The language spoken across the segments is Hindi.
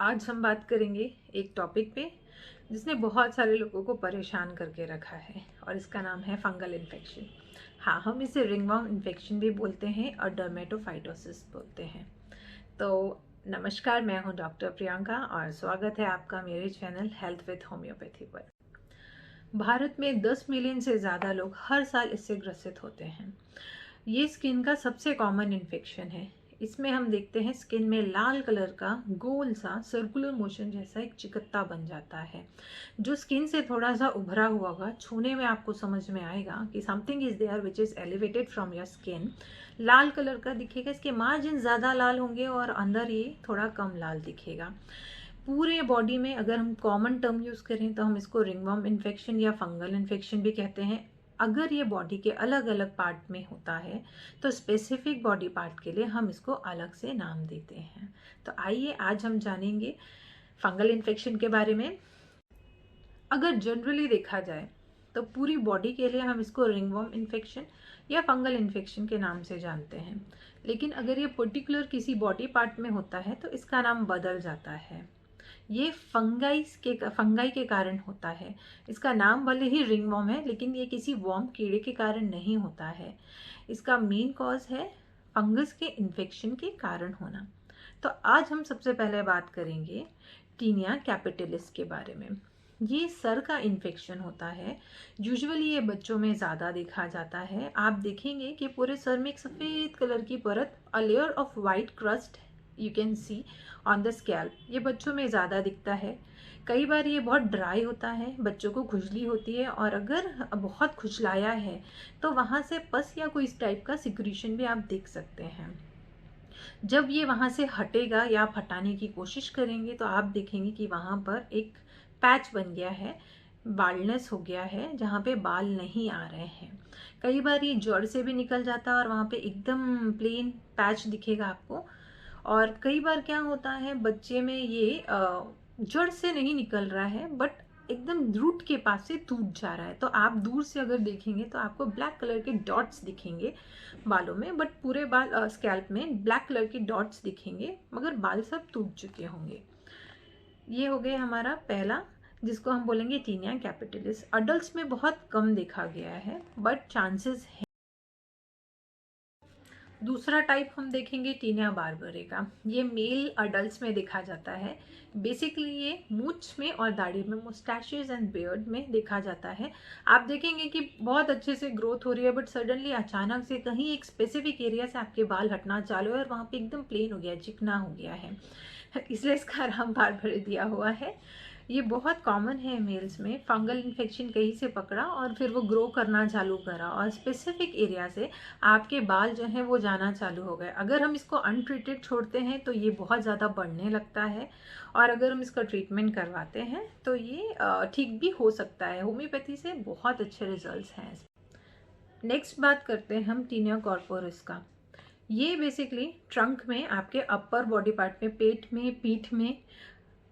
आज हम बात करेंगे एक टॉपिक पे जिसने बहुत सारे लोगों को परेशान करके रखा है और इसका नाम है फंगल इन्फेक्शन। हाँ, हम इसे रिंगवॉर्म इन्फेक्शन भी बोलते हैं और डर्मेटोफाइटोसिस बोलते हैं। तो नमस्कार, मैं हूँ डॉक्टर प्रियंका और स्वागत है आपका मेरे चैनल हेल्थ विद होम्योपैथी पर। भारत में 10 मिलियन से ज़्यादा लोग हर साल इससे ग्रसित होते हैं। ये स्किन का सबसे कॉमन इन्फेक्शन है। इसमें हम देखते हैं स्किन में लाल कलर का गोल सा सर्कुलर मोशन जैसा एक चिकत्ता बन जाता है, जो स्किन से थोड़ा सा उभरा हुआ होगा। छूने में आपको समझ में आएगा कि something is there which is elevated from your skin. लाल कलर का दिखेगा, इसके मार्जिन ज़्यादा लाल होंगे और अंदर ये थोड़ा कम लाल दिखेगा। पूरे बॉडी में अगर हम कॉमन टर्म यूज़ करें तो हम इसको रिंगवॉर्म इन्फेक्शन या फंगल इन्फेक्शन भी कहते हैं। अगर ये बॉडी के अलग अलग पार्ट में होता है तो स्पेसिफिक बॉडी पार्ट के लिए हम इसको अलग से नाम देते हैं। तो आइए आज हम जानेंगे फंगल इन्फेक्शन के बारे में। अगर जनरली देखा जाए तो पूरी बॉडी के लिए हम इसको रिंगवॉर्म इन्फेक्शन या फंगल इन्फेक्शन के नाम से जानते हैं, लेकिन अगर ये पर्टिकुलर किसी बॉडी पार्ट में होता है तो इसका नाम बदल जाता है। ये फंगाई के कारण होता है। इसका नाम भले ही रिंगवॉर्म है, लेकिन ये किसी वॉर्म कीड़े के कारण नहीं होता है। इसका मेन कॉज है फंगस के इन्फेक्शन के कारण होना। तो आज हम सबसे पहले बात करेंगे टीनिया कैपिटलिस के बारे में। ये सर का इन्फेक्शन होता है। यूजुअली ये बच्चों में ज़्यादा देखा जाता है। आप देखेंगे कि पूरे सर में एक सफ़ेद कलर की परत, a layer of white crust you can see on the scalp. ये बच्चों में ज़्यादा दिखता है। कई बार ये बहुत ड्राई होता है, बच्चों को खुजली होती है, और अगर बहुत खुजलाया है तो वहाँ से पस या कोई इस टाइप का सिक्रीशन भी आप देख सकते हैं। जब ये वहाँ से हटेगा या आप हटाने की कोशिश करेंगे तो आप देखेंगे कि वहाँ पर एक पैच बन गया है, बाल्डनेस हो गया है, जहाँ पे बाल नहीं आ रहे हैं। कई बार ये जड़ से भी निकल जाता है और वहाँ पे एकदम प्लेन पैच दिखेगा आपको। और कई बार क्या होता है, बच्चे में ये जड़ से नहीं निकल रहा है बट एकदम रूट के पास से टूट जा रहा है। तो आप दूर से अगर देखेंगे तो आपको ब्लैक कलर के डॉट्स दिखेंगे बालों में, बट पूरे बाल स्कैल्प में ब्लैक कलर के डॉट्स दिखेंगे, मगर बाल सब टूट चुके होंगे। ये हो गया हमारा पहला, जिसको हम बोलेंगे टीनिया कैपिटलिस। अडल्ट्स में बहुत कम देखा गया है बट चांसेस है। दूसरा टाइप हम देखेंगे टीनिया बार्बरे का। ये मेल अडल्ट्स में देखा जाता है। बेसिकली ये मूंछ में और दाढ़ी में, मुस्टैशेस एंड बियर्ड में देखा जाता है। आप देखेंगे कि बहुत अच्छे से ग्रोथ हो रही है, बट सडनली अचानक से कहीं एक स्पेसिफिक एरिया से आपके बाल हटना चालू है और वहाँ पे एकदम प्लेन हो गया, चिकना हो गया है, इसलिए इसका नाम बार्बरे दिया हुआ है। ये बहुत कॉमन है मेल्स में। फंगल इन्फेक्शन कहीं से पकड़ा और फिर वो ग्रो करना चालू करा और स्पेसिफिक एरिया से आपके बाल जो हैं वो जाना चालू हो गए। अगर हम इसको अनट्रीटेड छोड़ते हैं तो ये बहुत ज़्यादा बढ़ने लगता है, और अगर हम इसका ट्रीटमेंट करवाते हैं तो ये ठीक भी हो सकता है। होम्योपैथी से बहुत अच्छे रिजल्ट्स हैं। नेक्स्ट बात करते हैं हम टीनिया कॉर्पोरिस का। ये बेसिकली ट्रंक में, आपके अपर बॉडी पार्ट में, पेट में, पीठ में,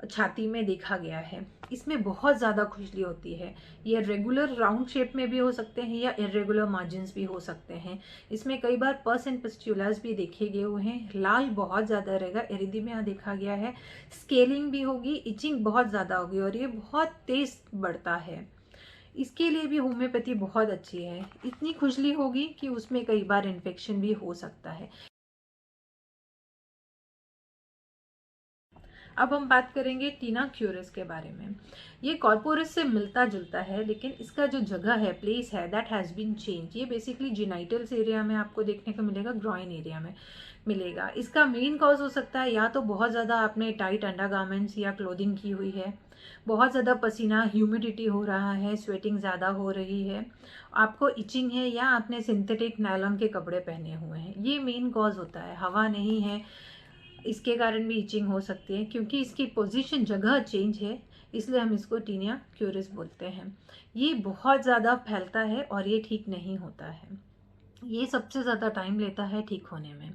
छाती में देखा गया है। इसमें बहुत ज़्यादा खुजली होती है। ये रेगुलर राउंड शेप में भी हो सकते हैं या इरेगुलर मार्जिन्स भी हो सकते हैं। इसमें कई बार पस एंड पस्ट्यूलास भी देखे गए हुए हैं। लाल बहुत ज़्यादा रहेगा, एरिथमिया देखा गया है। स्केलिंग भी होगी, इचिंग बहुत ज़्यादा होगी और ये बहुत तेज बढ़ता है। इसके लिए भी होम्योपैथी बहुत अच्छी है। इतनी खुजली होगी कि उसमें कई बार इन्फेक्शन भी हो सकता है। अब हम बात करेंगे टीना क्यूरिस के बारे में। ये कॉर्पोरस से मिलता जुलता है, लेकिन इसका जो जगह है, प्लेस है, दैट हैज़ बीन चेंज। ये बेसिकली जिनाइटल्स एरिया में आपको देखने को मिलेगा, ग्रॉइन एरिया में मिलेगा। इसका मेन कॉज हो सकता है या तो बहुत ज़्यादा आपने टाइट अंडरगारमेंट्स या क्लोथिंग की हुई है, बहुत ज़्यादा पसीना, ह्यूमिडिटी हो रहा है, स्वेटिंग ज़्यादा हो रही है, आपको इचिंग है, या आपने सिंथेटिक नायलॉन के कपड़े पहने हुए हैं। ये मेन कॉज होता है। हवा नहीं है, इसके कारण भी इचिंग हो सकती है, क्योंकि इसकी पोजीशन, जगह चेंज है, इसलिए हम इसको टीनिया क्यूरिस बोलते हैं। ये बहुत ज़्यादा फैलता है और ये ठीक नहीं होता है। ये सबसे ज़्यादा टाइम लेता है ठीक होने में।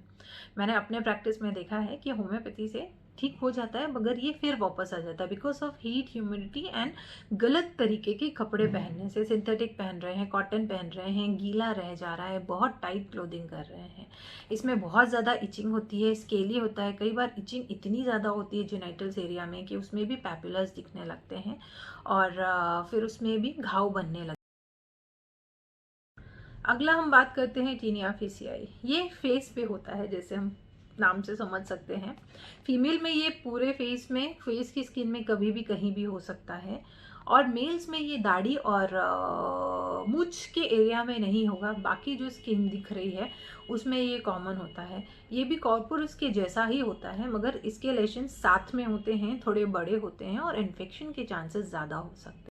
मैंने अपने प्रैक्टिस में देखा है कि होम्योपैथी से ठीक हो जाता है, मगर ये फिर वापस आ जाता है because of heat, humidity and गलत तरीके के कपड़े पहनने से। सिंथेटिक पहन रहे हैं, कॉटन पहन रहे हैं, गीला रह जा रहा है, बहुत टाइट क्लोथिंग कर रहे हैं, इसमें बहुत ज़्यादा इचिंग होती है, स्केली होता है। कई बार इचिंग इतनी ज़्यादा होती है जेनिटल्स एरिया में कि उसमें भी पैपुलस दिखने लगते हैं और फिर उसमें भी घाव बनने लगते हैं। अगला हम बात करते हैं टीनिया फेसियाई। ये फेस पे होता है, जैसे हम नाम से समझ सकते हैं। फीमेल में ये पूरे फेस में, फेस की स्किन में कभी भी कहीं भी हो सकता है, और मेल्स में ये दाढ़ी और मूंछ के एरिया में नहीं होगा। बाकी जो स्किन दिख रही है उसमें ये कॉमन होता है। ये भी कॉर्पोरस के जैसा ही होता है, मगर इसके लेशन साथ में होते हैं, थोड़े बड़े होते हैं और इन्फेक्शन के चांसेस ज़्यादा हो सकते हैं।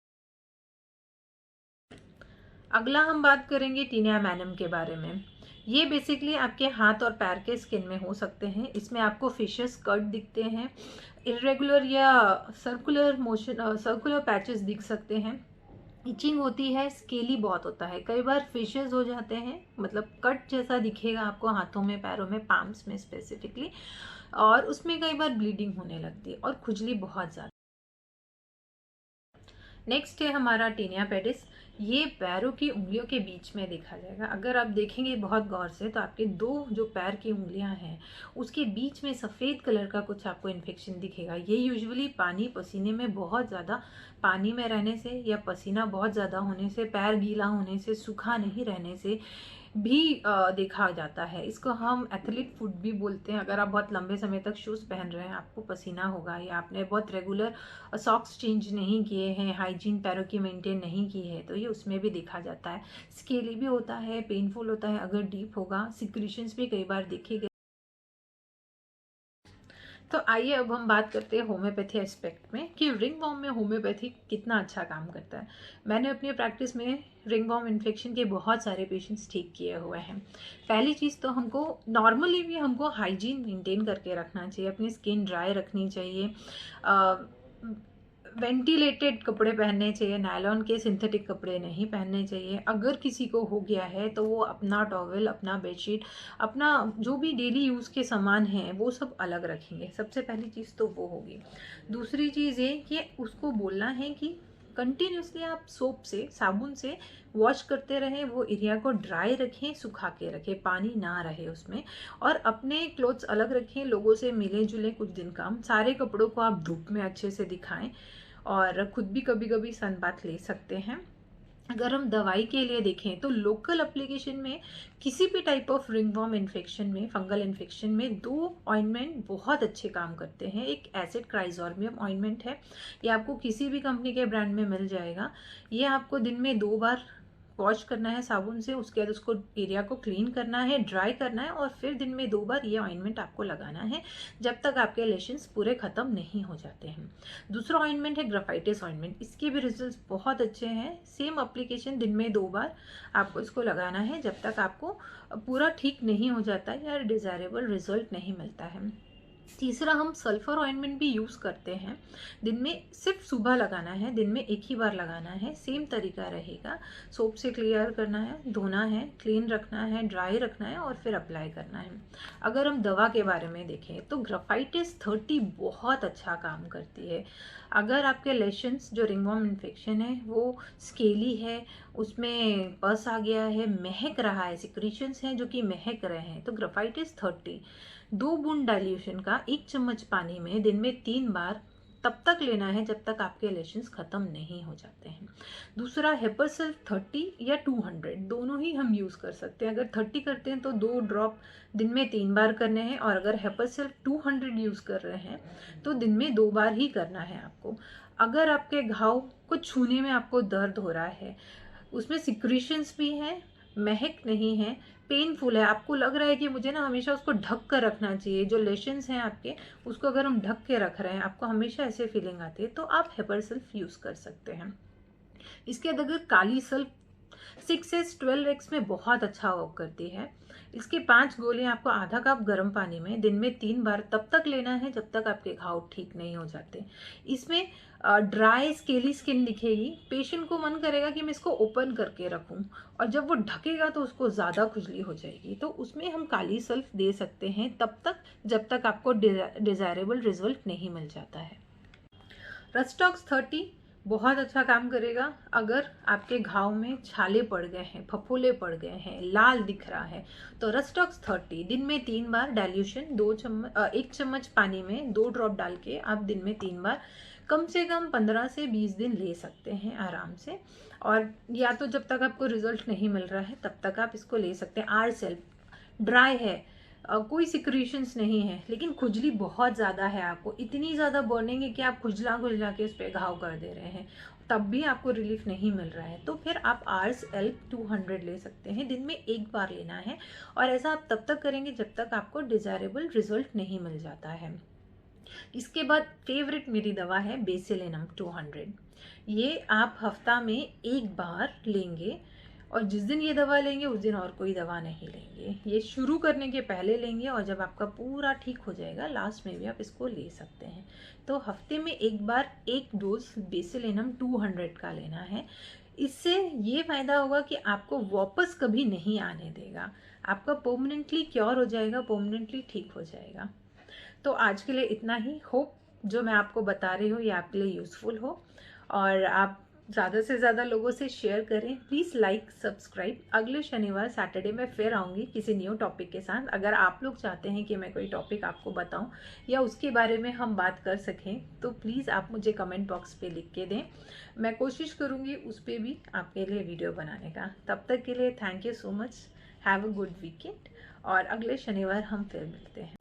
अगला हम बात करेंगे टीनिया मैनम के बारे में। ये बेसिकली आपके हाथ और पैर के स्किन में हो सकते हैं। इसमें आपको फिशेस कट दिखते हैं, इरेगुलर या सर्कुलर मोशन, सर्कुलर पैचेस दिख सकते हैं, इचिंग होती है, स्केली बहुत होता है, कई बार फिशेस हो जाते हैं, मतलब कट जैसा दिखेगा आपको हाथों में, पैरों में, पाम्स में स्पेसिफिकली, और उसमें कई बार ब्लीडिंग होने लगती है और खुजली बहुत ज़्यादा। नेक्स्ट है हमारा टीनिया पेडिस। ये पैरों की उंगलियों के बीच में देखा जाएगा। अगर आप देखेंगे बहुत गौर से तो आपके दो जो पैर की उंगलियां हैं उसके बीच में सफ़ेद कलर का कुछ आपको इन्फेक्शन दिखेगा। ये यूजुअली पानी, पसीने में बहुत ज़्यादा पानी में रहने से या पसीना बहुत ज़्यादा होने से, पैर गीला होने से, सूखा नहीं रहने से भी देखा जाता है। इसको हम एथलीट फुट भी बोलते हैं। अगर आप बहुत लंबे समय तक शूज़ पहन रहे हैं, आपको पसीना होगा, या आपने बहुत रेगुलर सॉक्स चेंज नहीं किए हैं, हाइजीन पैरों की मेंटेन नहीं की है, तो ये उसमें भी देखा जाता है। स्केली भी होता है, पेनफुल होता है, अगर डीप होगा, सिक्रीशंस भी कई बार देखे गए। तो आइए अब हम बात करते हैं होम्योपैथी एस्पेक्ट में कि रिंगवॉर्म में होम्योपैथी कितना अच्छा काम करता है। मैंने अपनी प्रैक्टिस में रिंगवॉर्म इन्फेक्शन के बहुत सारे पेशेंट्स ठीक किए हुए हैं। पहली चीज़ तो हमको नॉर्मली भी हमको हाइजीन मेंटेन करके रखना चाहिए, अपनी स्किन ड्राई रखनी चाहिए, वेंटिलेटेड कपड़े पहनने चाहिए, नायलॉन के सिंथेटिक कपड़े नहीं पहनने चाहिए। अगर किसी को हो गया है तो वो अपना टॉवल, अपना बेडशीट, अपना जो भी डेली यूज़ के सामान हैं वो सब अलग रखेंगे। सबसे पहली चीज़ तो वो होगी। दूसरी चीज़ ये कि उसको बोलना है कि कंटिन्यूसली आप सोप से, साबुन से वॉश करते रहें, वो एरिया को ड्राई रखें, सुखा के रखें, पानी ना रहे उसमें, और अपने क्लोथ्स अलग रखें, लोगों से मिले जुले कुछ दिन काम, सारे कपड़ों को आप धूप में अच्छे से दिखाएं, और खुद भी कभी कभी सन बाथ ले सकते हैं। अगर हम दवाई के लिए देखें तो लोकल एप्लीकेशन में किसी भी टाइप ऑफ रिंगवॉर्म इन्फेक्शन में, फंगल इन्फेक्शन में, दो ऑइंटमेंट बहुत अच्छे काम करते हैं। एक एसिड क्राइजोर्बियम ऑइंटमेंट है, ये आपको किसी भी कंपनी के ब्रांड में मिल जाएगा। ये आपको दिन में 2 बार वॉश करना है साबुन से, उसके बाद उसको एरिया को क्लीन करना है, ड्राई करना है, और फिर दिन में 2 बार ये ऑइंटमेंट आपको लगाना है जब तक आपके लेशंस पूरे ख़त्म नहीं हो जाते हैं। दूसरा ऑइंटमेंट है ग्राफाइटिस ऑइंटमेंट। इसके भी रिजल्ट्स बहुत अच्छे हैं। सेम एप्लीकेशन, दिन में 2 बार आपको इसको लगाना है जब तक आपको पूरा ठीक नहीं हो जाता या डिज़ायरेबल रिजल्ट नहीं मिलता है। तीसरा, हम सल्फर ऑइंटमेंट भी यूज़ करते हैं। दिन में सिर्फ सुबह लगाना है, दिन में एक ही बार लगाना है, सेम तरीका रहेगा। सोप से क्लियर करना है, धोना है, क्लीन रखना है, ड्राई रखना है, और फिर अप्लाई करना है। अगर हम दवा के बारे में देखें तो ग्राफाइटिस 30 बहुत अच्छा काम करती है। अगर आपके लेशंस, जो रिंगवॉर्म इन्फेक्शन है वो स्केली है, उसमें पस आ गया है, महक रहा है, सिक्रीशंस हैं जो कि महक रहे हैं, तो ग्राफाइटिस 30 2 बूंद डाइल्यूशन का 1 चम्मच पानी में दिन में 3 बार तब तक लेना है जब तक आपके लेशंस ख़त्म नहीं हो जाते हैं। दूसरा, हेपरसेल्फ 30 या 200, दोनों ही हम यूज़ कर सकते हैं। अगर 30 करते हैं तो 2 ड्रॉप दिन में 3 बार करने हैं, और अगर हेपरसेल्फ 200 यूज़ कर रहे हैं तो दिन में 2 बार ही करना है आपको। अगर आपके घाव को छूने में आपको दर्द हो रहा है, उसमें सिक्रीशंस भी हैं, महक नहीं है, पेनफुल है, आपको लग रहा है कि मुझे ना हमेशा उसको ढक कर रखना चाहिए, जो लेशंस हैं आपके उसको अगर हम ढक के रख रहे हैं, आपको हमेशा ऐसे फीलिंग आती है, तो आप हेपरसेल्फ यूज़ कर सकते हैं। इसके बाद अगर काली सल्फ 6S 12X में बहुत अच्छा वर्क करती है। इसके 5 गोलियां आपको आधा कप गर्म पानी में दिन में 3 बार तब तक लेना है जब तक आपके घाव ठीक नहीं हो जाते। इसमें ड्राई स्केली स्किन दिखेगी, पेशेंट को मन करेगा कि मैं इसको ओपन करके रखूं, और जब वो ढकेगा तो उसको ज़्यादा खुजली हो जाएगी। तो उसमें हम काली सल्फ दे सकते हैं तब तक जब तक आपको डिजायरेबल रिजल्ट नहीं मिल जाता है। रस्टॉक्स 30 बहुत अच्छा काम करेगा अगर आपके घाव में छाले पड़ गए हैं, फफूले पड़ गए हैं, लाल दिख रहा है, तो रस्टॉक्स 30 दिन में 3 बार डाइल्यूशन 1 चम्मच पानी में 2 ड्रॉप डाल के आप दिन में 3 बार कम से कम 15 से 20 दिन ले सकते हैं आराम से। और या तो जब तक आपको रिजल्ट नहीं मिल रहा है तब तक आप इसको ले सकते हैं। आर सेल्फ ड्राई है, कोई सिक्रीशंस नहीं है, लेकिन खुजली बहुत ज़्यादा है, आपको इतनी ज़्यादा बर्निंग है कि आप खुजला खुजला के उस पर घाव कर दे रहे हैं, तब भी आपको रिलीफ नहीं मिल रहा है, तो फिर आप आर्स एल्प 200 ले सकते हैं। दिन में 1 बार लेना है, और ऐसा आप तब तक करेंगे जब तक आपको डिजायरेबल रिजल्ट नहीं मिल जाता है। इसके बाद फेवरेट मेरी दवा है बेसिलिनम 200। ये आप हफ्ता में 1 बार लेंगे, और जिस दिन ये दवा लेंगे उस दिन और कोई दवा नहीं लेंगे। ये शुरू करने के पहले लेंगे, और जब आपका पूरा ठीक हो जाएगा लास्ट में भी आप इसको ले सकते हैं। तो हफ्ते में 1 बार 1 डोज बेसिलिनम 200 का लेना है। इससे ये फायदा होगा कि आपको वापस कभी नहीं आने देगा, आपका परमानेंटली क्योर हो जाएगा, परमानेंटली ठीक हो जाएगा। तो आज के लिए इतना ही। होप जो मैं आपको बता रही हूँ ये आपके लिए यूज़फुल हो, और आप ज़्यादा से ज़्यादा लोगों से शेयर करें। Please like subscribe. अगले शनिवार सैटरडे में फिर आऊँगी किसी न्यू टॉपिक के साथ। अगर आप लोग चाहते हैं कि मैं कोई टॉपिक आपको बताऊं या उसके बारे में हम बात कर सकें तो प्लीज़ आप मुझे कमेंट बॉक्स पे लिख के दें, मैं कोशिश करूँगी उस पर भी आपके लिए वीडियो बनाने का। तब तक के लिए thank you so much, have a good weekend, और अगले शनिवार हम फिर मिलते हैं।